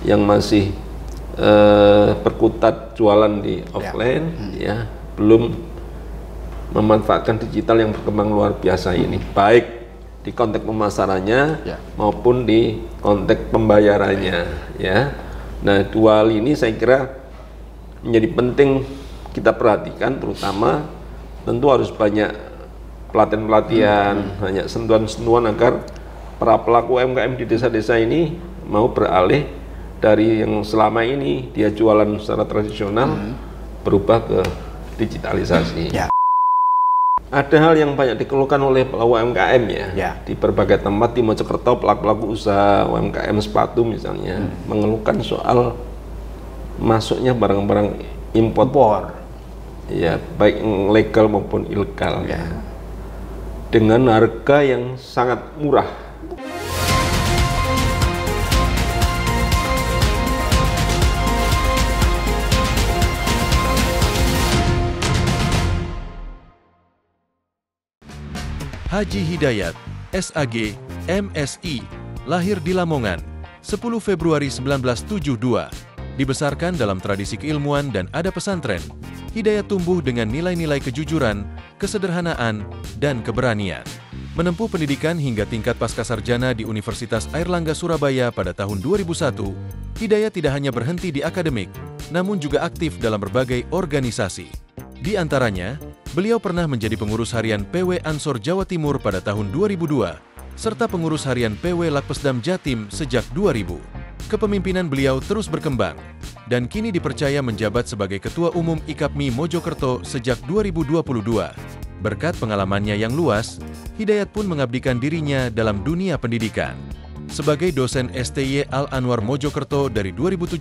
yang masih berkutat jualan di offline, ya belum memanfaatkan digital yang berkembang luar biasa ini, baik di konteks pemasarannya maupun di konteks pembayarannya, ya. Nah, dua hal ini saya kira menjadi penting kita perhatikan, terutama tentu harus banyak pelatihan-pelatihan, banyak sentuhan-sentuhan agar para pelaku UMKM di desa-desa ini mau beralih dari yang selama ini dia jualan secara tradisional berubah ke digitalisasi. Ada hal yang banyak dikeluhkan oleh pelaku UMKM di berbagai tempat di Mojokerto, pelaku-pelaku usaha UMKM sepatu misalnya mengeluhkan soal masuknya barang-barang impor, ya baik legal maupun ilegal, dengan harga yang sangat murah. Haji Hidayat, SAG, MSI, lahir di Lamongan, 10 Februari 1972. Dibesarkan dalam tradisi keilmuan dan ada pesantren, Hidayat tumbuh dengan nilai-nilai kejujuran, kesederhanaan, dan keberanian. Menempuh pendidikan hingga tingkat pascasarjana di Universitas Airlangga Surabaya pada tahun 2001, Hidayat tidak hanya berhenti di akademik, namun juga aktif dalam berbagai organisasi. Di antaranya, beliau pernah menjadi pengurus harian PW Ansor Jawa Timur pada tahun 2002, serta pengurus harian PW Lakpesdam Jatim sejak 2000. Kepemimpinan beliau terus berkembang, dan kini dipercaya menjabat sebagai Ketua Umum IKAPMI Mojokerto sejak 2022. Berkat pengalamannya yang luas, Hidayat pun mengabdikan dirinya dalam dunia pendidikan. Sebagai dosen STY Al-Anwar Mojokerto dari 2017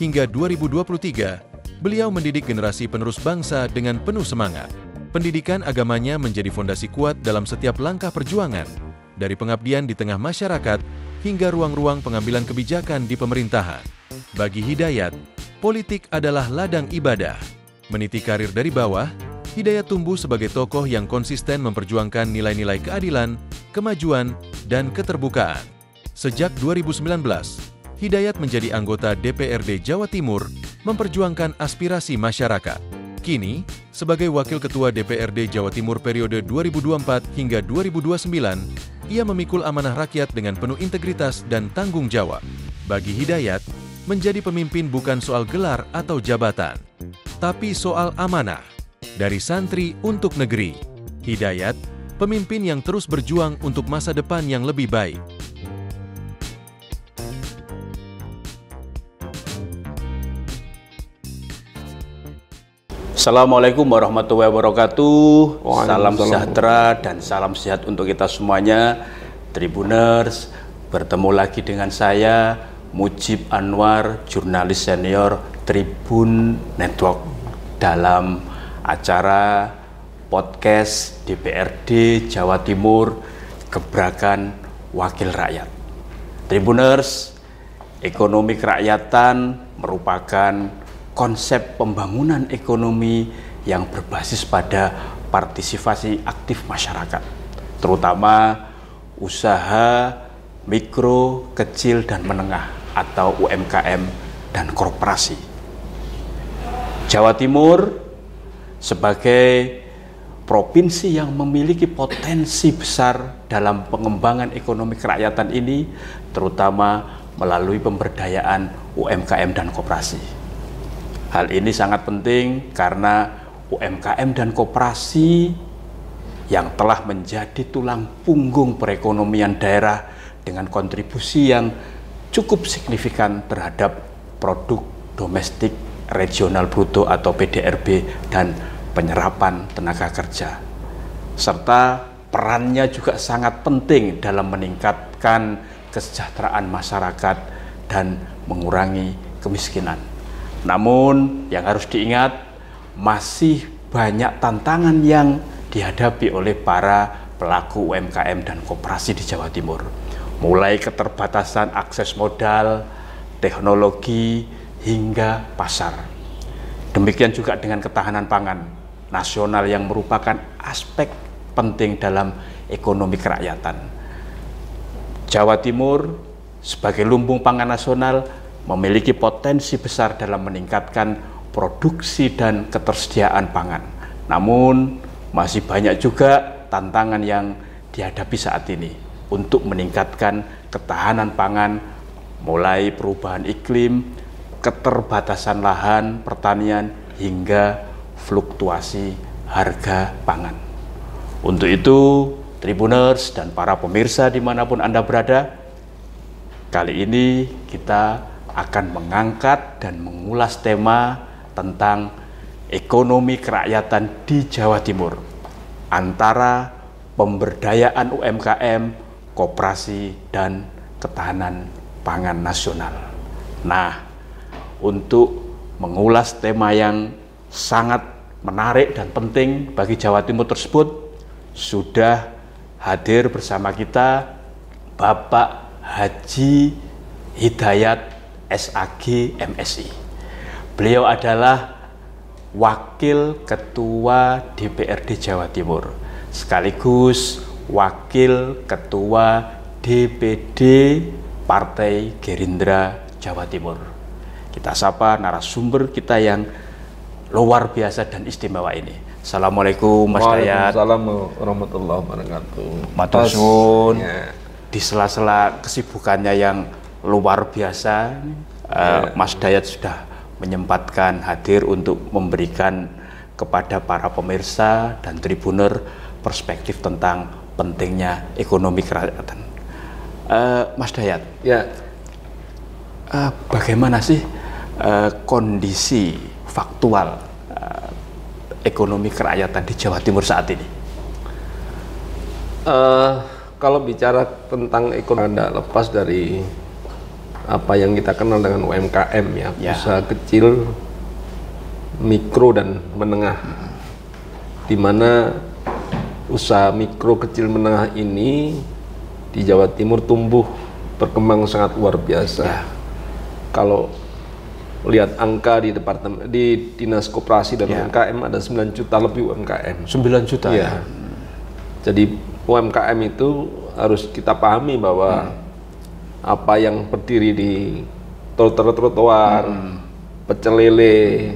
hingga 2023, beliau mendidik generasi penerus bangsa dengan penuh semangat. Pendidikan agamanya menjadi fondasi kuat dalam setiap langkah perjuangan, dari pengabdian di tengah masyarakat hingga ruang-ruang pengambilan kebijakan di pemerintahan. Bagi Hidayat, politik adalah ladang ibadah. Meniti karir dari bawah, Hidayat tumbuh sebagai tokoh yang konsisten memperjuangkan nilai-nilai keadilan, kemajuan, dan keterbukaan. Sejak 2019, Hidayat menjadi anggota DPRD Jawa Timur, memperjuangkan aspirasi masyarakat. Kini, sebagai Wakil Ketua DPRD Jawa Timur periode 2024 hingga 2029, ia memikul amanah rakyat dengan penuh integritas dan tanggung jawab. Bagi Hidayat, menjadi pemimpin bukan soal gelar atau jabatan, tapi soal amanah. Dari santri untuk negeri, Hidayat, pemimpin yang terus berjuang untuk masa depan yang lebih baik. Assalamualaikum warahmatullahi wabarakatuh. Salam sejahtera dan salam sehat untuk kita semuanya. Tribuners, bertemu lagi dengan saya Mujib Anwar, jurnalis senior Tribun Network, dalam acara podcast DPRD Jawa Timur Gebrakan Wakil Rakyat. Tribuners, ekonomi kerakyatan merupakan konsep pembangunan ekonomi yang berbasis pada partisipasi aktif masyarakat, terutama usaha mikro, kecil, dan menengah atau UMKM dan korporasi. Jawa Timur sebagai provinsi yang memiliki potensi besar dalam pengembangan ekonomi kerakyatan ini, terutama melalui pemberdayaan UMKM dan koperasi. Hal ini sangat penting karena UMKM dan koperasi yang telah menjadi tulang punggung perekonomian daerah dengan kontribusi yang cukup signifikan terhadap produk domestik regional bruto atau PDRB dan penyerapan tenaga kerja, serta perannya juga sangat penting dalam meningkatkan kesejahteraan masyarakat dan mengurangi kemiskinan. Namun yang harus diingat, masih banyak tantangan yang dihadapi oleh para pelaku UMKM dan koperasi di Jawa Timur, mulai keterbatasan akses modal, teknologi, hingga pasar. Demikian juga dengan ketahanan pangan nasional yang merupakan aspek penting dalam ekonomi kerakyatan. Jawa Timur sebagai lumbung pangan nasional memiliki potensi besar dalam meningkatkan produksi dan ketersediaan pangan. Namun masih banyak juga tantangan yang dihadapi saat ini untuk meningkatkan ketahanan pangan, mulai perubahan iklim, keterbatasan lahan pertanian, hingga fluktuasi harga pangan. Untuk itu, Tribuners dan para pemirsa dimanapun Anda berada, kali ini kita akan mengangkat dan mengulas tema tentang ekonomi kerakyatan di Jawa Timur antara pemberdayaan UMKM, koperasi, dan ketahanan pangan nasional. Nah, untuk mengulas tema yang sangat menarik dan penting bagi Jawa Timur tersebut, sudah hadir bersama kita Bapak Haji Hidayat SAG MSI. Beliau adalah Wakil Ketua DPRD Jawa Timur, sekaligus Wakil Ketua DPD Partai Gerindra Jawa Timur. Kita sapa narasumber kita yang luar biasa dan istimewa ini. Assalamualaikum Mas Dayat. Waalaikumsalam warahmatullahi wabarakatuh. Matur suwun. Di sela-sela kesibukannya yang luar biasa, Mas Dayat sudah menyempatkan hadir untuk memberikan kepada para pemirsa dan tribuner perspektif tentang pentingnya ekonomi kerakyatan. Mas Dayat, Ya, bagaimana sih kondisi faktual ekonomi kerakyatan di Jawa Timur saat ini? kalau bicara tentang ekonomi, tidak lepas dari apa yang kita kenal dengan UMKM ya, usaha kecil, mikro dan menengah, di mana usaha mikro kecil menengah ini di Jawa Timur tumbuh berkembang sangat luar biasa. Kalau lihat angka di Dinas Koperasi dan UMKM ada 9 juta lebih UMKM. 9 juta ya. Jadi UMKM itu harus kita pahami bahwa apa yang berdiri di trotoar, pecel lele,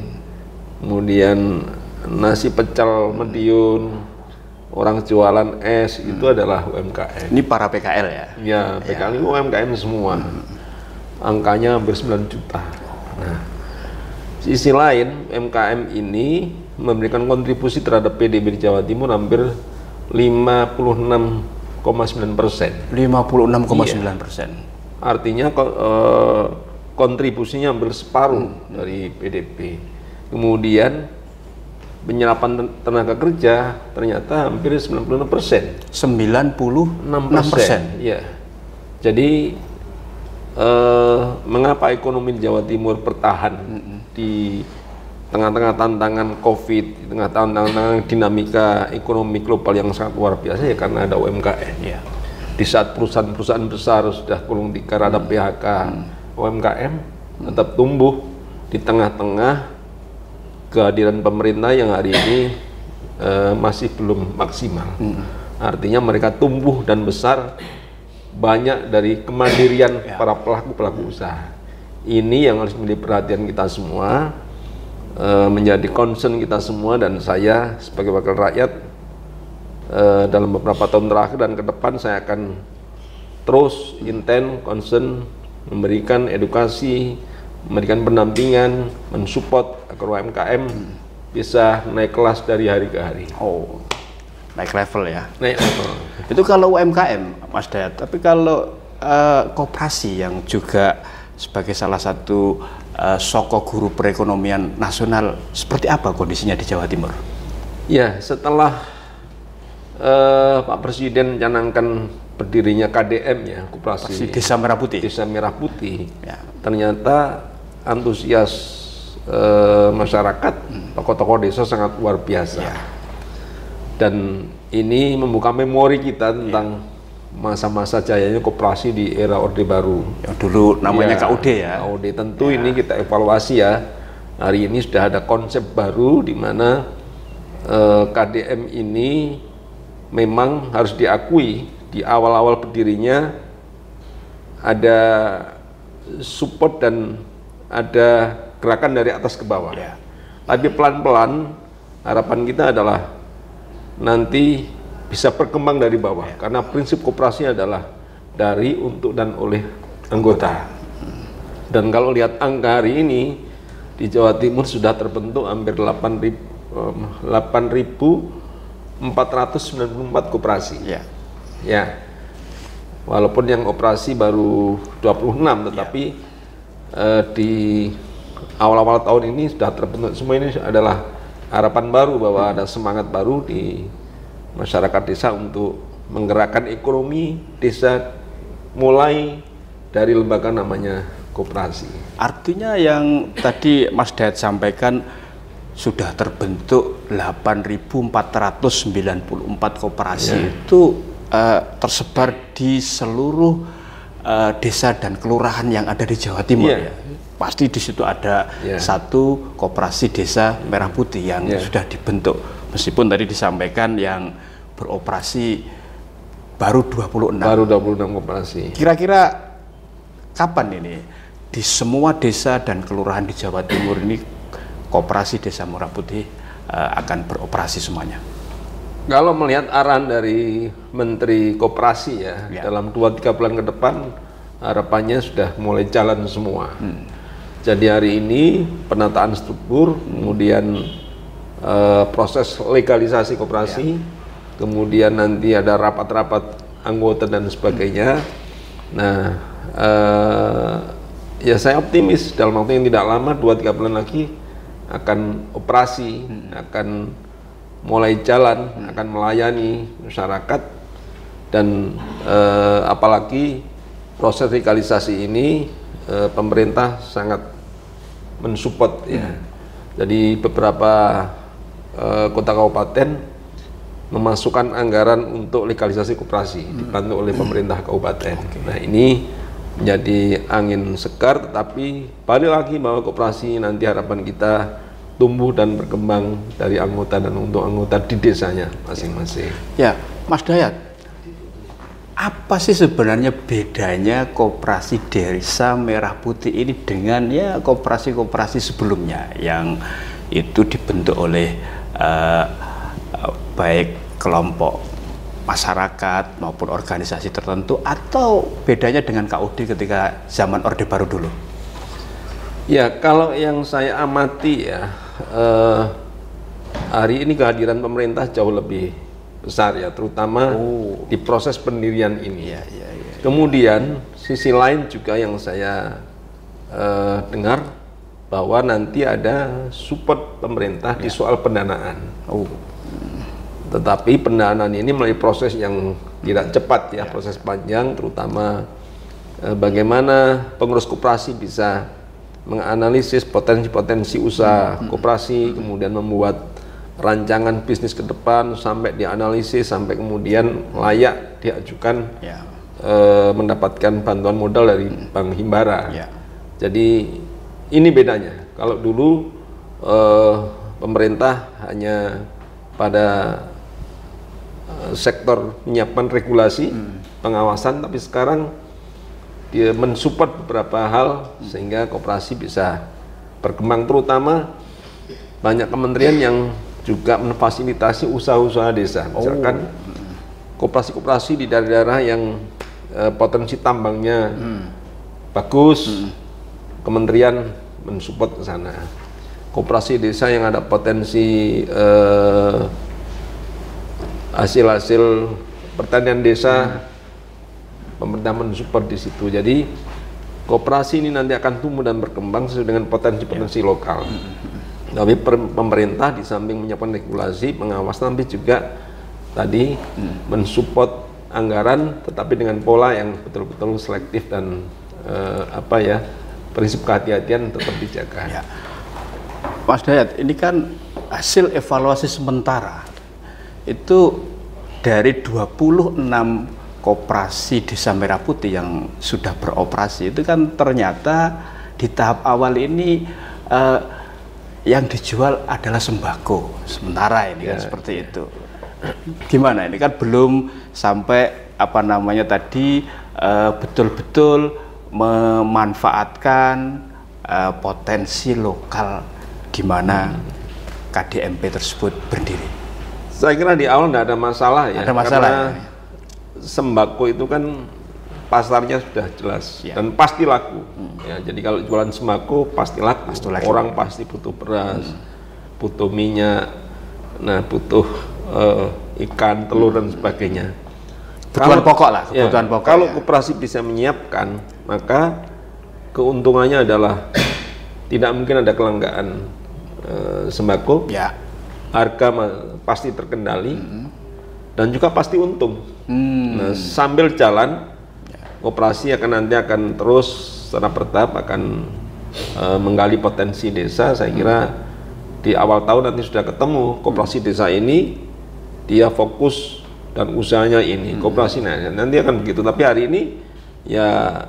kemudian nasi pecel mediun, orang jualan es, itu adalah UMKM. Ini para PKL ya? Ya, PKL itu UMKM semua. Angkanya hampir 9 juta. Nah, sisi lain UMKM ini memberikan kontribusi terhadap PDB di Jawa Timur hampir 56,9%. 56,9%. Artinya kontribusinya hampir separuh dari PDB. Kemudian penyerapan tenaga kerja ternyata hampir 96%. 96%. Ya. Jadi mengapa ekonomi di Jawa Timur bertahan di tengah-tengah tantangan COVID, di tengah tantangan dinamika ekonomi global yang sangat luar biasa, ya karena ada UMKM. Ya. Di saat perusahaan-perusahaan besar sudah gulung tikar, ada PHK, UMKM tetap tumbuh di tengah-tengah kehadiran pemerintah yang hari ini masih belum maksimal. Artinya mereka tumbuh dan besar banyak dari kemandirian para pelaku-pelaku usaha. Ini yang harus menjadi perhatian kita semua, menjadi concern kita semua, dan saya sebagai wakil rakyat dalam beberapa tahun terakhir dan ke depan saya akan terus intens, concern, memberikan edukasi, memberikan pendampingan, mensupport agar UMKM bisa naik kelas dari hari ke hari. Oh, naik level ya? Naik level. Itu kalau UMKM, Mas Dayat. Tapi kalau koperasi yang juga sebagai salah satu sokok guru perekonomian nasional, seperti apa kondisinya di Jawa Timur? Ya, setelah Pak Presiden canangkan berdirinya KDM ya, Koperasi Desa Merah Putih. Desa Merah Putih. Ya. Ternyata antusias masyarakat, tokoh-tokoh desa sangat luar biasa. Ya. Dan ini membuka memori kita tentang masa-masa jayanya koperasi di era Orde Baru. Yang dulu namanya KUD ya. KUD tentu ini kita evaluasi ya. Hari ini sudah ada konsep baru di mana KDM ini memang harus diakui di awal-awal berdirinya ada support dan ada gerakan dari atas ke bawah. Tapi pelan-pelan harapan kita adalah nanti bisa berkembang dari bawah, karena prinsip koperasi adalah dari, untuk, dan oleh anggota. Dan kalau lihat angka hari ini di Jawa Timur sudah terbentuk hampir 8.494 koperasi. Ya, walaupun yang operasi baru 26, tetapi di awal-awal tahun ini sudah terbentuk semua. Ini adalah harapan baru bahwa ada semangat baru di masyarakat desa untuk menggerakkan ekonomi desa, mulai dari lembaga namanya koperasi. Artinya yang tadi Mas Dayat sampaikan sudah terbentuk 8.494 koperasi itu tersebar di seluruh desa dan kelurahan yang ada di Jawa Timur. Pasti di situ ada satu koperasi desa Merah Putih yang sudah dibentuk. Meskipun tadi disampaikan yang beroperasi baru 26. Baru 26 koperasi. Kira-kira kapan ini di semua desa dan kelurahan di Jawa Timur ini koperasi Desa Merah Putih akan beroperasi semuanya? Kalau melihat arahan dari Menteri Koperasi dalam 2-3 bulan ke depan harapannya sudah mulai jalan semua. Jadi hari ini penataan struktur, kemudian proses legalisasi koperasi, kemudian nanti ada rapat-rapat anggota dan sebagainya. Nah, ya saya optimis dalam waktu yang tidak lama, 2-3 bulan lagi akan operasi, akan mulai jalan, akan melayani masyarakat. Dan apalagi proses legalisasi ini pemerintah sangat mensupport ya. Jadi beberapa kota kabupaten memasukkan anggaran untuk legalisasi koperasi dibantu oleh pemerintah kabupaten. Nah, ini menjadi angin segar, tetapi balik lagi bahwa koperasi nanti harapan kita tumbuh dan berkembang dari anggota dan untuk anggota di desanya masing-masing. Ya, Mas Dayat, apa sih sebenarnya bedanya koperasi Desa Merah Putih ini dengan ya koperasi-koperasi sebelumnya yang itu dibentuk oleh baik kelompok masyarakat maupun organisasi tertentu, atau bedanya dengan KUD ketika zaman Orde Baru dulu? Ya, kalau yang saya amati ya, hari ini kehadiran pemerintah jauh lebih besar ya, terutama di proses pendirian ini. Kemudian sisi lain juga yang saya dengar bahwa nanti ada support pemerintah di soal pendanaan. Tetapi pendanaan ini melalui proses yang tidak cepat ya, proses panjang, terutama bagaimana pengurus koperasi bisa menganalisis potensi-potensi usaha koperasi, kemudian membuat rancangan bisnis ke depan sampai dianalisis, sampai kemudian layak diajukan mendapatkan bantuan modal dari Bank Himbara. Jadi ini bedanya. Kalau dulu pemerintah hanya pada sektor menyiapkan regulasi, pengawasan, tapi sekarang dia mensupport beberapa hal sehingga koperasi bisa berkembang, terutama banyak kementerian yang juga memfasilitasi usaha-usaha desa. Misalkan koperasi-koperasi di daerah-daerah yang potensi tambangnya bagus, kementerian mensupport ke sana. Koperasi desa yang ada potensi hasil-hasil pertanian desa, pemerintah mensupport di situ. Jadi koperasi ini nanti akan tumbuh dan berkembang sesuai dengan potensi-potensi lokal. Tapi pemerintah di samping menyiapkan regulasi, pengawasan, tapi juga tadi mensupport anggaran, tetapi dengan pola yang betul-betul selektif dan prinsip kehati-hatian tetap dijaga. Mas Dayat, ini kan hasil evaluasi sementara itu dari 26 koperasi Desa Merah Putih yang sudah beroperasi, itu kan ternyata di tahap awal ini yang dijual adalah sembako sementara ini kan seperti itu. Gimana ini kan belum sampai tadi betul-betul memanfaatkan potensi lokal di mana KDMP tersebut berdiri? Saya kira di awal tidak ada masalah ya. Ada masalah. Karena sembako itu kan pasarnya sudah jelas dan pasti laku. Ya, jadi kalau jualan sembako pasti laku. Orang pasti butuh beras, butuh minyak, nah butuh ikan, telur dan sebagainya. Kebutuhan pokok lah. Kebutuhan pokok. Kalau koperasi bisa menyiapkan, maka keuntungannya adalah tidak mungkin ada kelangkaan sembako. Ya. Harga pasti terkendali dan juga pasti untung. Nah, sambil jalan koperasi nanti akan terus secara bertahap akan menggali potensi desa. Saya kira di awal tahun nanti sudah ketemu koperasi desa ini, dia fokus dan usahanya ini koperasi nanti akan begitu. Tapi hari ini ya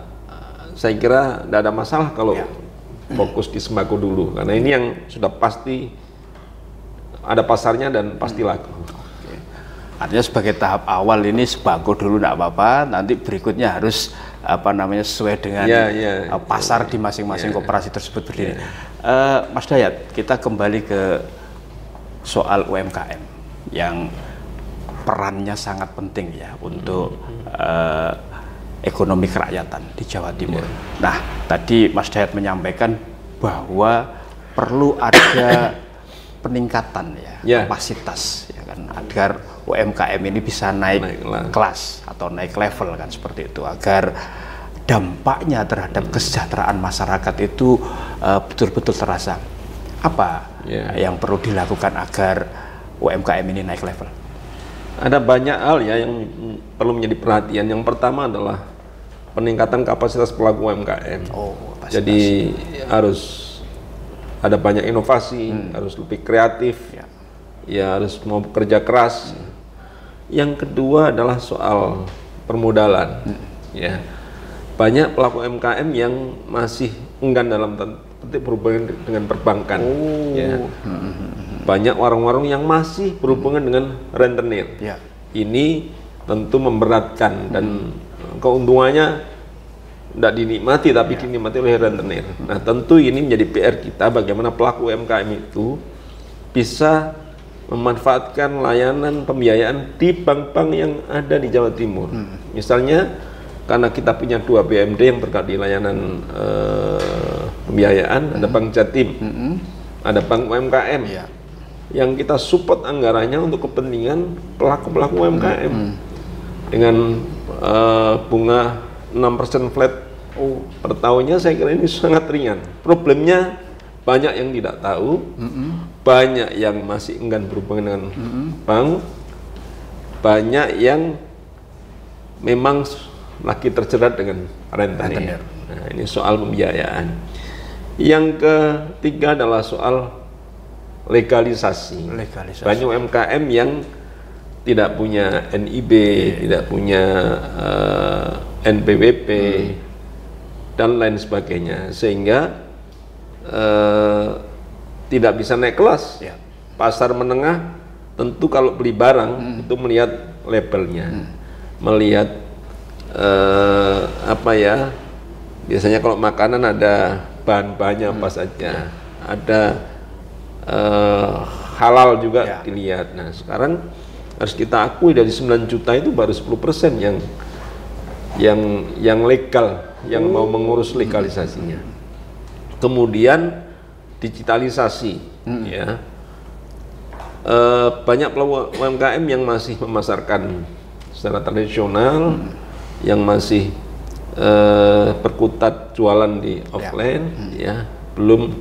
saya kira tidak ada masalah kalau fokus di sembako dulu, karena ini yang sudah pasti ada pasarnya dan pasti laku. Artinya sebagai tahap awal ini sembako dulu tidak apa-apa, nanti berikutnya harus sesuai dengan pasar di masing-masing koperasi tersebut berdiri. Mas Dayat, kita kembali ke soal UMKM yang perannya sangat penting ya untuk ekonomi kerakyatan di Jawa Timur. Nah, tadi Mas Dayat menyampaikan bahwa perlu ada peningkatan kapasitas ya kan, agar UMKM ini bisa naik kelas atau naik level kan, seperti itu, agar dampaknya terhadap kesejahteraan masyarakat itu betul-betul terasa. Apa yang perlu dilakukan agar UMKM ini naik level? Ada banyak hal ya yang perlu menjadi perhatian. Yang pertama adalah peningkatan kapasitas pelaku UMKM. Jadi harus ada banyak inovasi, harus lebih kreatif, ya harus mau bekerja keras. Yang kedua adalah soal permodalan. Ya, banyak pelaku UMKM yang masih enggan dalam berhubungan dengan perbankan. Ya. Banyak warung-warung yang masih berhubungan dengan rentenir. Ini tentu memberatkan dan keuntungannya tidak dinikmati, tapi dinikmati oleh rentenir. Nah, tentu ini menjadi PR kita, bagaimana pelaku UMKM itu bisa memanfaatkan layanan pembiayaan di bank-bank yang ada di Jawa Timur. Misalnya, karena kita punya 2 BMD yang terkait di layanan pembiayaan, ada Bank Jatim, ada Bank UMKM, yang kita support anggarannya untuk kepentingan pelaku-pelaku UMKM dengan bunga 6% flat per tahunnya. Saya kira ini sangat ringan. Problemnya banyak yang tidak tahu, banyak yang masih enggan berhubungan dengan bank, banyak yang memang lagi terjerat dengan rentenir. Nah, ini soal pembiayaan. Yang ketiga adalah soal legalisasi. Banyak UMKM yang tidak punya NIB, tidak punya NPWP, dan lain sebagainya, sehingga tidak bisa naik kelas. Pasar menengah tentu kalau beli barang itu melihat labelnya, melihat biasanya kalau makanan ada bahan-bahannya apa saja, ada halal juga dilihat. Nah, sekarang harus kita akui dari 9 juta itu baru 10% yang legal, yang mau mengurus legalisasinya. Kemudian digitalisasi, ya. Banyak pelaku UMKM yang masih memasarkan secara tradisional, yang masih berkutat jualan di offline, ya, belum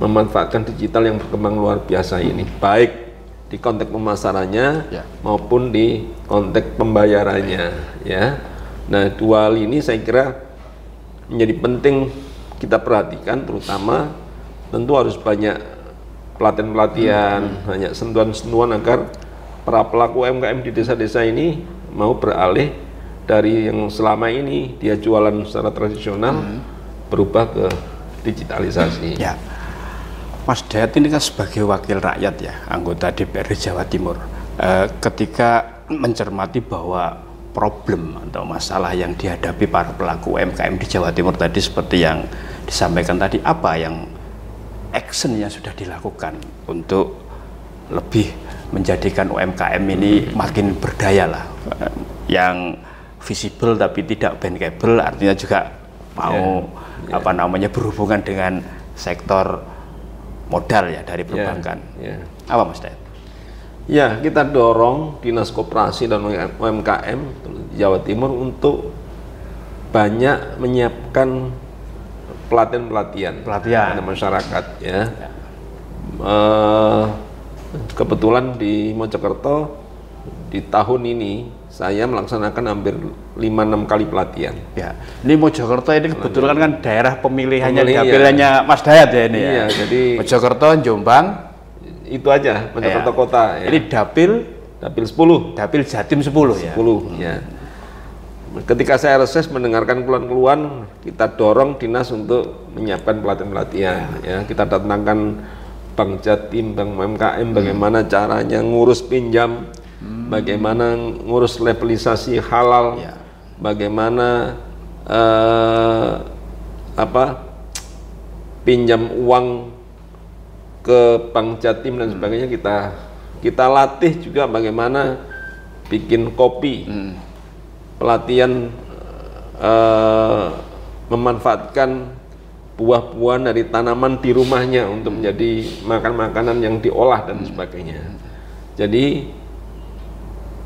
memanfaatkan digital yang berkembang luar biasa ini, baik di konteks pemasarannya maupun di konteks pembayarannya, ya. Nah, 2 hal ini saya kira menjadi penting kita perhatikan, terutama tentu harus banyak pelatihan-pelatihan, banyak sentuhan-sentuhan agar para pelaku UMKM di desa-desa ini mau beralih dari yang selama ini dia jualan secara tradisional berubah ke digitalisasi. Ya. Mas Dayat ini kan sebagai wakil rakyat ya, anggota DPRD Jawa Timur, ketika mencermati bahwa problem atau masalah yang dihadapi para pelaku UMKM di Jawa Timur tadi seperti yang disampaikan tadi, apa yang action yang sudah dilakukan untuk lebih menjadikan UMKM ini makin berdaya lah, yang visible tapi tidak bankable, artinya juga mau apa namanya berhubungan dengan sektor modal ya dari perbankan. Apa Mas Dayat? Ya, kita dorong Dinas Koperasi dan UMKM di Jawa Timur untuk banyak menyiapkan pelatihan pada masyarakat ya. Kebetulan di Mojokerto di tahun ini saya melaksanakan hampir 5-6 kali pelatihan. Ya, ini Mojokerto ini kebetulan kan daerah pemilihannya dapilnya Mas Dayat ya ini ya. Jadi Mojokerto, Jombang, itu aja Mojokerto kota. Ya. Ini dapil 10, dapil Jatim 10 ya. 10 ya. Ketika saya reses mendengarkan keluhan-keluhan, kita dorong dinas untuk menyiapkan pelatihan-pelatihan. Ya, kita datangkan Bank Jatim, Bank UMKM, bagaimana caranya ngurus pinjam, bagaimana ngurus levelisasi halal, bagaimana pinjam uang ke Bank Jatim dan sebagainya, kita latih juga bagaimana bikin kopi, pelatihan memanfaatkan buah-buahan dari tanaman di rumahnya untuk menjadi makanan yang diolah dan sebagainya. Jadi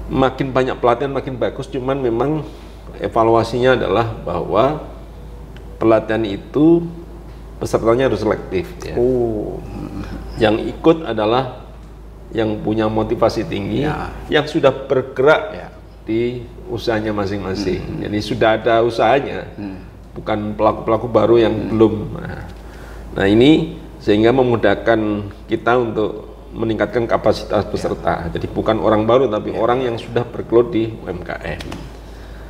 makin banyak pelatihan makin bagus, cuman memang evaluasinya adalah bahwa pelatihan itu pesertanya harus selektif ya. Yang ikut adalah yang punya motivasi tinggi, yang sudah bergerak di usahanya masing-masing. Jadi sudah ada usahanya, bukan pelaku-pelaku baru yang belum. Nah ini sehingga memudahkan kita untuk meningkatkan kapasitas peserta. Jadi bukan orang baru tapi orang yang sudah bergelut di UMKM.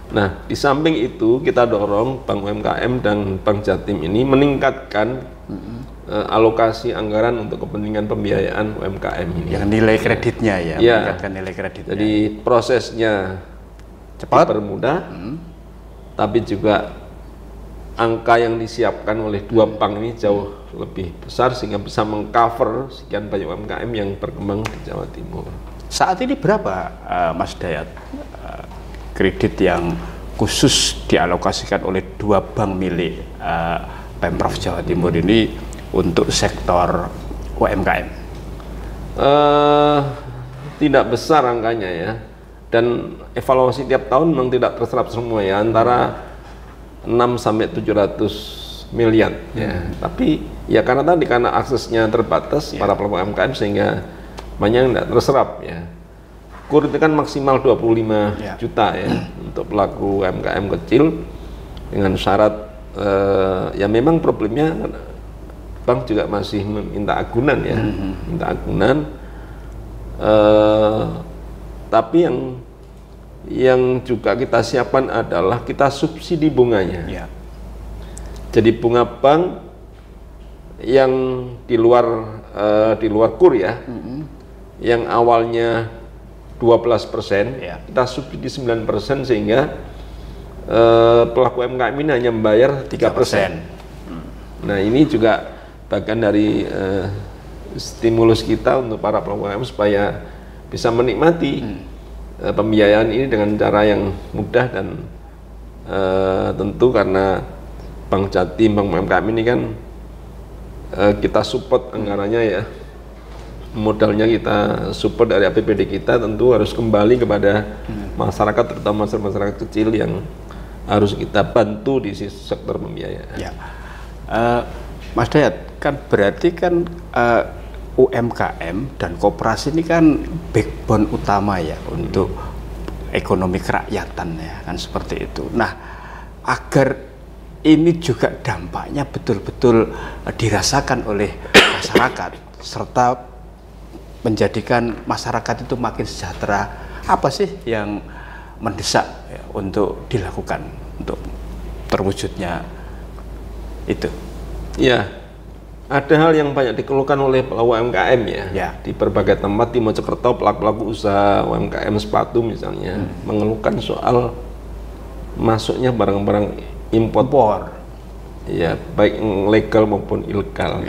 Nah di samping itu kita dorong Bank UMKM dan Bank Jatim ini meningkatkan alokasi anggaran untuk kepentingan pembiayaan UMKM ini. Yang nilai kreditnya meningkatkan nilai kreditnya. Jadi prosesnya cepat, dipermudah, tapi juga angka yang disiapkan oleh dua bank ini jauh lebih besar sehingga bisa mengcover sekian banyak UMKM yang berkembang di Jawa Timur. Saat ini berapa Mas Dayat kredit yang khusus dialokasikan oleh dua bank milik Pemprov Jawa Timur ini untuk sektor UMKM? Tidak besar angkanya ya, dan evaluasi tiap tahun memang tidak terserap semua ya, antara 6 sampai 700 miliar ya. Tapi ya karena aksesnya terbatas para pelaku UMKM sehingga banyak yang tidak terserap ya. KUR itu kan maksimal 25 juta ya untuk pelaku UMKM kecil, dengan syarat ya memang problemnya bank juga masih minta agunan ya, minta agunan. Tapi yang juga kita siapkan adalah kita subsidi bunganya. Jadi bunga bank yang di luar KUR ya, yang awalnya 12%, kita subsidi 9% sehingga pelaku UMKM ini hanya membayar 3%. Nah ini juga bagian dari stimulus kita untuk para pelaku UMKM supaya bisa menikmati pembiayaan ini dengan cara yang mudah, dan tentu karena Bank Jatim, Bank UMKM ini kan kita support anggarannya ya, modalnya kita support dari APBD kita, tentu harus kembali kepada masyarakat, terutama masyarakat kecil yang harus kita bantu di sektor pembiayaan. Mas Dayat, kan berarti kan UMKM dan koperasi ini kan backbone utama ya untuk ekonomi kerakyatan ya, kan seperti itu. Nah, agar ini juga dampaknya betul-betul dirasakan oleh masyarakat serta menjadikan masyarakat itu makin sejahtera, apa sih yang mendesak ya, untuk dilakukan untuk terwujudnya itu? Ya, ada hal yang banyak dikeluhkan oleh pelaku UMKM Ya. di berbagai tempat di Mojokerto, pelaku-pelaku usaha UMKM sepatu misalnya mengeluhkan soal masuknya barang-barang impor, ya baik legal maupun ilegal,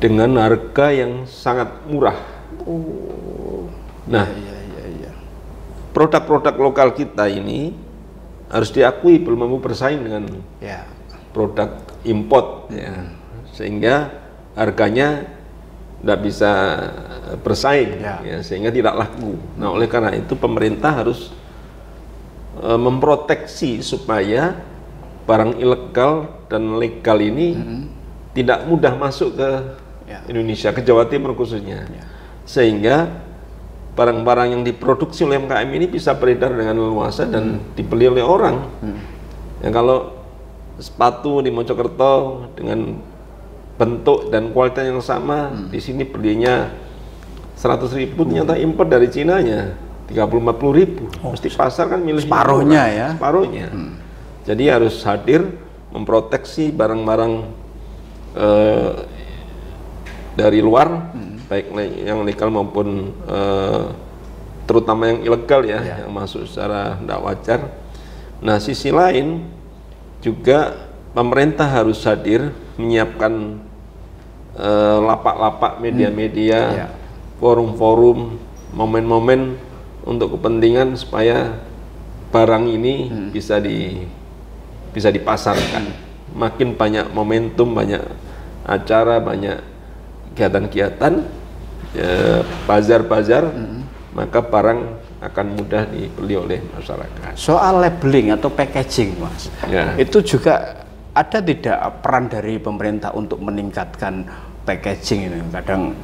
dengan harga yang sangat murah. Nah, produk-produk lokal kita ini harus diakui belum mampu bersaing dengan produk import, sehingga harganya tidak bisa bersaing, sehingga tidak laku. Nah, oleh karena itu pemerintah harus memproteksi supaya barang ilegal dan legal ini tidak mudah masuk ke Indonesia, ke Jawa Timur khususnya, sehingga barang-barang yang diproduksi oleh UMKM ini bisa beredar dengan leluasa dan dibeli oleh orang. Ya, kalau sepatu di Mojokerto dengan bentuk dan kualitas yang sama, di sini belinya 100.000, ternyata impor dari Cina-nya 30-40.000. Mesti pasar kan milih separuhnya ya. Separuhnya. Jadi harus hadir memproteksi barang-barang dari luar, baik yang legal maupun terutama yang ilegal yang masuk secara tidak wajar. Nah, sisi lain juga pemerintah harus hadir menyiapkan lapak-lapak media-media, forum-forum, momen-momen untuk kepentingan supaya barang ini bisa dipasarkan. Makin banyak momentum, banyak acara, banyak kegiatan-kegiatan, bazar-bazar, maka barang akan mudah dibeli oleh masyarakat. Soal labeling atau packaging, Mas, itu juga ada tidak peran dari pemerintah untuk meningkatkan packaging ini? Kadang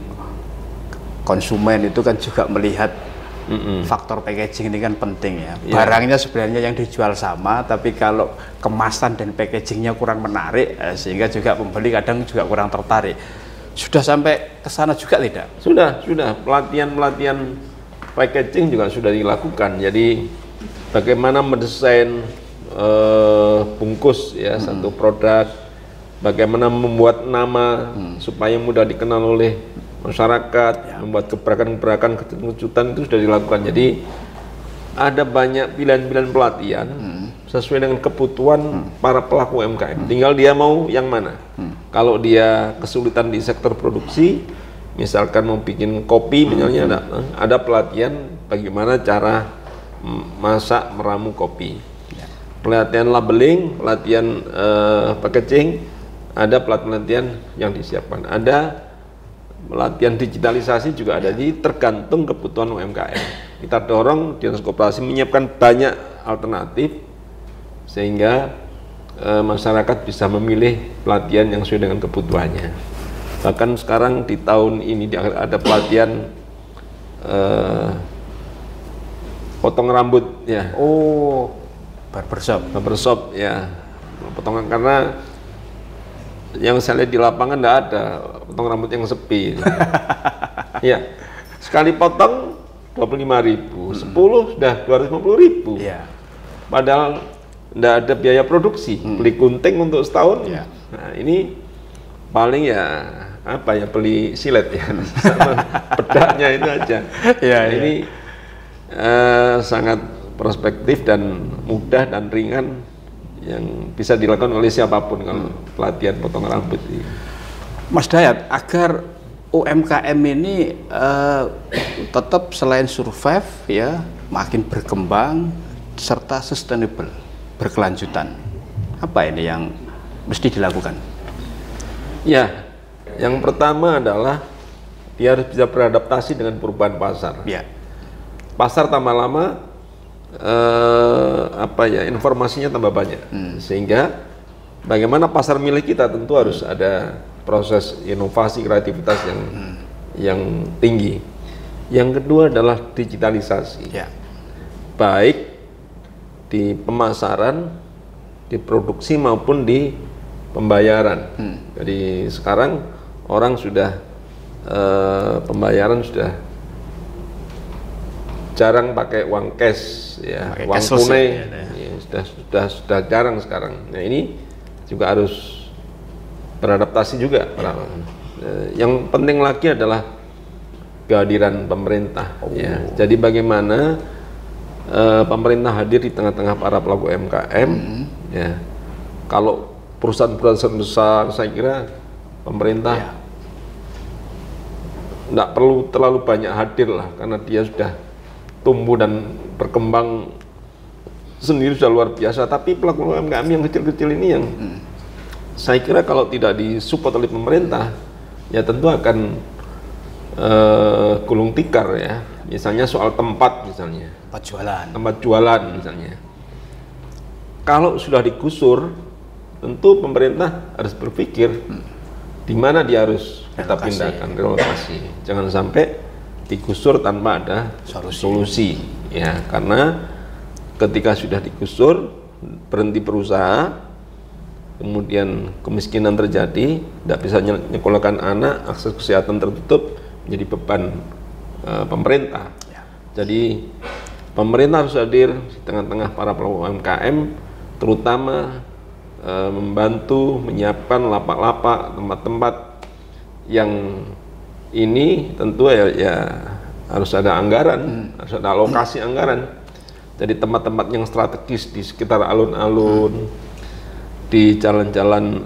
konsumen itu kan juga melihat faktor packaging ini kan penting ya. Barangnya sebenarnya yang dijual sama, tapi kalau kemasan dan packagingnya kurang menarik, sehingga juga pembeli kadang juga kurang tertarik. Sudah sampai ke sana juga tidak? Sudah. Pelatihan packaging juga sudah dilakukan. Jadi bagaimana mendesain bungkus satu produk, bagaimana membuat nama supaya mudah dikenal oleh masyarakat, membuat gebrakan-gebrakan kejutan itu sudah dilakukan. Jadi ada banyak pilihan-pilihan pelatihan sesuai dengan kebutuhan para pelaku UMKM. Tinggal dia mau yang mana. Kalau dia kesulitan di sektor produksi, misalkan mau bikin kopi misalnya, ada pelatihan bagaimana cara masak meramu kopi. Pelatihan labeling, pelatihan packaging, ada pelatihan yang disiapkan. Ada pelatihan digitalisasi juga ada. Jadi tergantung kebutuhan UMKM. Kita dorong Dinas Koperasi menyiapkan banyak alternatif sehingga masyarakat bisa memilih pelatihan yang sesuai dengan kebutuhannya. Bahkan sekarang di tahun ini ada pelatihan potong rambut ya. Oh, barbershop ya. Potongan, karena yang saya lihat di lapangan tidak ada potong rambut yang sepi. Ya, sekali potong 25.000, 10 sudah 250.000. Padahal tidak ada biaya produksi, beli gunting untuk setahun. Nah, ini paling beli silet sama bedaknya itu aja. Ini sangat perspektif dan mudah dan ringan yang bisa dilakukan oleh siapapun kalau pelatihan potong rambut ini. Mas Dayat, agar UMKM ini tetap selain survive makin berkembang serta sustainable, berkelanjutan, apa ini yang mesti dilakukan? Ya, yang pertama adalah dia harus bisa beradaptasi dengan perubahan pasar. Pasar tambah lama, informasinya tambah banyak, sehingga bagaimana pasar milik kita tentu harus ada proses inovasi kreativitas yang tinggi. Yang kedua adalah digitalisasi, baik di pemasaran, di produksi maupun di pembayaran. Jadi sekarang orang sudah pembayaran sudah jarang pakai uang cash, uang tunai sudah jarang sekarang. Nah, ini juga harus beradaptasi juga. Yang penting lagi adalah kehadiran pemerintah. Ya. Jadi bagaimana pemerintah hadir di tengah-tengah para pelaku UMKM. Ya. Kalau perusahaan-perusahaan besar, saya kira pemerintah tidak perlu terlalu banyak hadir lah, karena dia sudah tumbuh dan berkembang sendiri sudah luar biasa. Tapi pelaku UMKM yang kecil-kecil ini yang saya kira kalau tidak disupport oleh pemerintah, ya tentu akan gulung tikar ya. Misalnya soal tempat misalnya. Tempat jualan misalnya. Kalau sudah digusur, tentu pemerintah harus berpikir di mana dia harus kita pindahkan, relokasi. Jangan sampai digusur tanpa ada solusi. Ya, karena ketika sudah digusur, berhenti berusaha, kemudian kemiskinan terjadi, tidak bisa nyekolahkan anak, akses kesehatan tertutup, menjadi beban pemerintah. Jadi pemerintah harus hadir di tengah-tengah para pelaku UMKM, terutama membantu menyiapkan lapak-lapak, tempat-tempat yang ini tentu ya harus ada anggaran, harus ada alokasi anggaran. Jadi tempat-tempat yang strategis di sekitar alun-alun, di jalan-jalan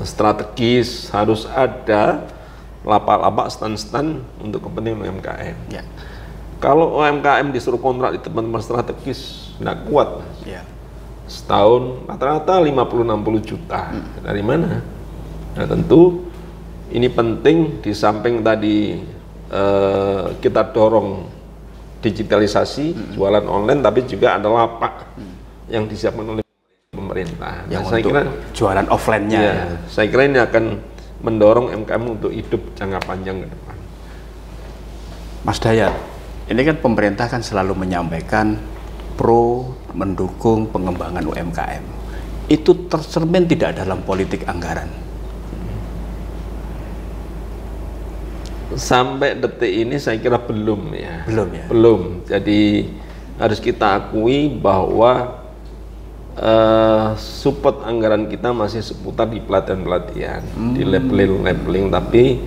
strategis harus ada lapak-lapak, stand-stand untuk kepentingan UMKM. Ya. Kalau UMKM disuruh kontrak di tempat-tempat strategis nggak kuat. Ya. Setahun rata-rata 50-60 juta. Dari mana? Nah, tentu ini penting, di samping tadi kita dorong digitalisasi, jualan online, tapi juga ada lapak yang disiapkan oleh pemerintah. Yang saya kira jualan offline-nya. Ya, saya kira ini akan mendorong UMKM untuk hidup jangka panjang ke depan. Mas Dayat, ini kan pemerintah kan selalu menyampaikan pro mendukung pengembangan UMKM. Itu tercermin tidak dalam politik anggaran? Sampai detik ini saya kira belum ya. Belum ya? Belum. Jadi harus kita akui bahwa support anggaran kita masih seputar di pelatihan-pelatihan, di labeling, tapi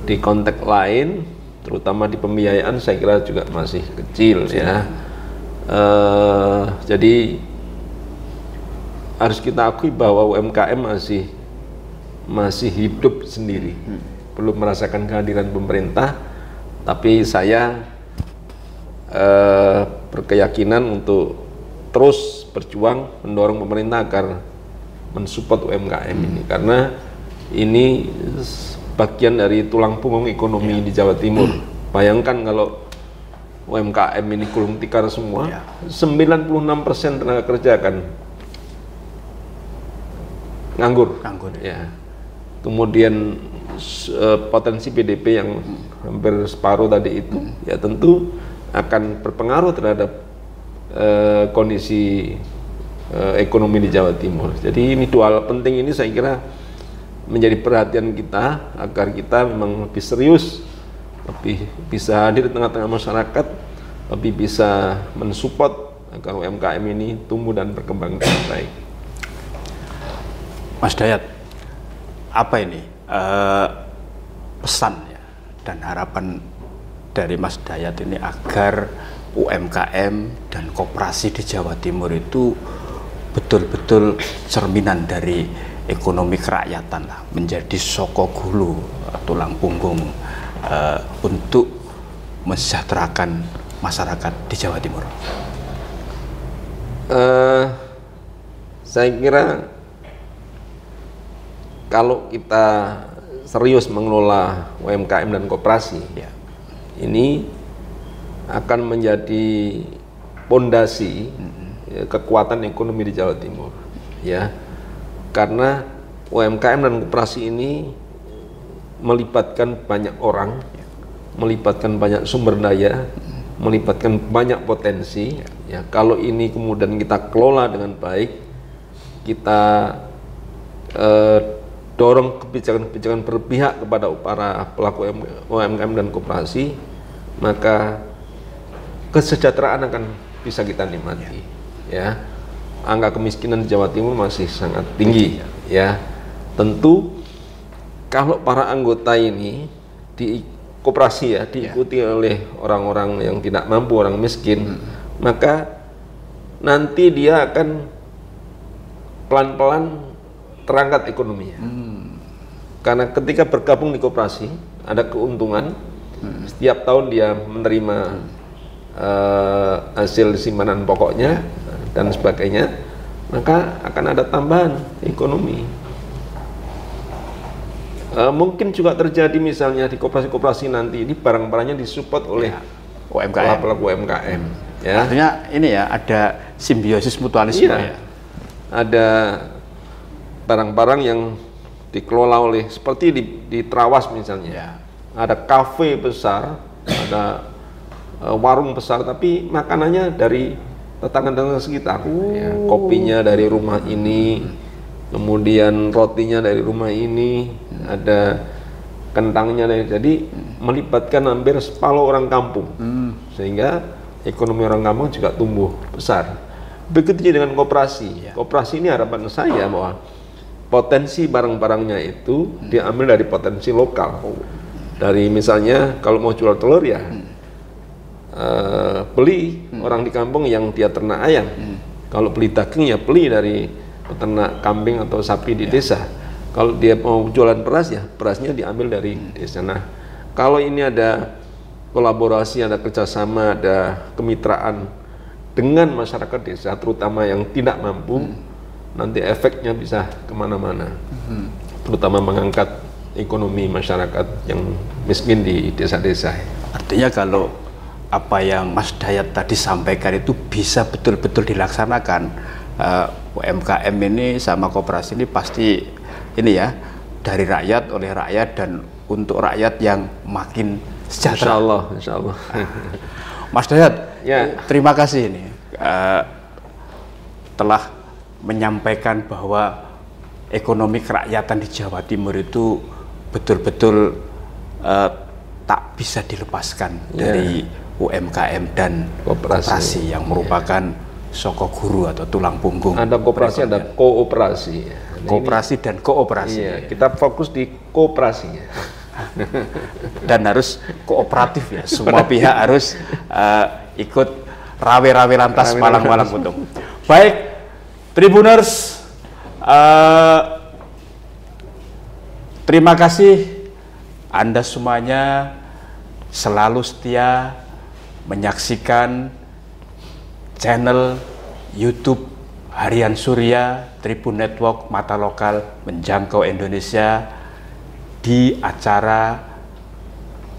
di konteks lain, terutama di pembiayaan, saya kira juga masih kecil ya. Jadi harus kita akui bahwa UMKM masih hidup sendiri, belum merasakan kehadiran pemerintah. Tapi saya berkeyakinan untuk terus berjuang mendorong pemerintah agar mensupport UMKM ini, karena ini bagian dari tulang punggung ekonomi di Jawa Timur. Bayangkan kalau UMKM ini gulung tikar semua, 96% tenaga kerja akan nganggur. Ya. Kemudian potensi PDB yang hampir separuh tadi itu, ya tentu akan berpengaruh terhadap kondisi ekonomi di Jawa Timur. Jadi ini dua hal penting ini saya kira menjadi perhatian kita, agar kita memang lebih serius, lebih bisa hadir di tengah-tengah masyarakat, lebih bisa mensupport agar UMKM ini tumbuh dan berkembang dengan baik. Mas Dayat, apa ini pesan ya dan harapan dari Mas Dayat ini agar UMKM dan koperasi di Jawa Timur itu betul-betul cerminan dari ekonomi kerakyatan lah, menjadi sokogulu, tulang punggung untuk mensejahterakan masyarakat di Jawa Timur? Saya kira kalau kita serius mengelola UMKM dan koperasi, ya, ini akan menjadi pondasi kekuatan ekonomi di Jawa Timur, ya, karena UMKM dan koperasi ini melibatkan banyak orang, melibatkan banyak sumber daya, melibatkan banyak potensi. Ya, kalau ini kemudian kita kelola dengan baik, kita dorong kebijakan-kebijakan berpihak kepada para pelaku UMKM dan koperasi, maka kesejahteraan akan bisa kita nikmati. Ya, angka kemiskinan di Jawa Timur masih sangat tinggi. Ya, Tentu kalau para anggota ini di koperasi ya diikuti oleh orang-orang yang tidak mampu, orang miskin, maka nanti dia akan pelan-pelan terangkat ekonominya. Karena ketika bergabung di koperasi ada keuntungan, setiap tahun dia menerima hasil simpanan pokoknya dan sebagainya, maka akan ada tambahan ekonomi. Mungkin juga terjadi misalnya di koperasi-koperasi nanti ini barang-barangnya disupport oleh UMKM. pelaku UMKM. Ya. Artinya ini ya ada simbiosis mutualisme ya. Ada barang-barang yang dikelola oleh seperti di Trawas misalnya. Ya. Ada kafe besar, ada warung besar, tapi makanannya dari tetangga-tetangga sekitar. Ya, kopinya dari rumah ini, kemudian rotinya dari rumah ini, ada kentangnya dari, jadi melibatkan hampir separuh orang kampung, sehingga ekonomi orang kampung juga tumbuh besar. Begitu juga dengan koperasi. Koperasi ini harapan saya bahwa potensi barang-barangnya itu diambil dari potensi lokal. Dari misalnya kalau mau jual telur ya beli orang di kampung yang dia ternak ayam. Kalau beli daging ya beli dari peternak kambing atau sapi di desa. Kalau dia mau jualan beras ya berasnya diambil dari desa. Nah, kalau ini ada kolaborasi, ada kerjasama, ada kemitraan dengan masyarakat desa, terutama yang tidak mampu, nanti efeknya bisa kemana-mana. Terutama mengangkat ekonomi masyarakat yang miskin di desa-desa. Artinya kalau apa yang Mas Dayat tadi sampaikan itu bisa betul-betul dilaksanakan, UMKM ini sama koperasi ini pasti ini ya dari rakyat, oleh rakyat, dan untuk rakyat yang makin sejahtera. Insya Allah. Mas Dayat, ya. Terima kasih ini telah menyampaikan bahwa ekonomi kerakyatan di Jawa Timur itu betul-betul tak bisa dilepaskan dari UMKM dan koperasi yang merupakan soko guru atau tulang punggung. Ada koperasi, ada kooperasi. Koperasi dan kooperasi. Iya, kita fokus di kooperasi. Dan harus kooperatif ya. Semua pihak harus ikut rawe-rawe lantas palang-palang untung. Baik, Tribuners, terima kasih Anda semuanya selalu setia menyaksikan channel YouTube Harian Surya Tribun Network, Mata Lokal Menjangkau Indonesia, di acara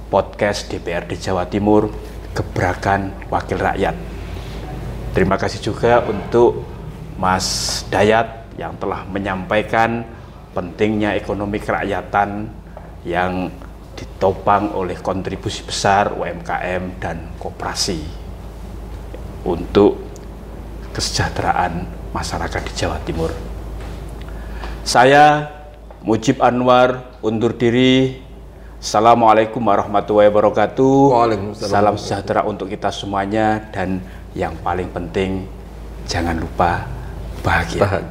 podcast DPRD Jawa Timur, Gebrakan Wakil Rakyat. Terima kasih juga untuk Mas Dayat yang telah menyampaikan pentingnya ekonomi kerakyatan yang ditopang oleh kontribusi besar UMKM dan koperasi untuk kesejahteraan masyarakat di Jawa Timur. Saya Mujib Anwar undur diri. Assalamualaikum warahmatullahi wabarakatuh. Salam sejahtera untuk kita semuanya, dan yang paling penting jangan lupa bahagia.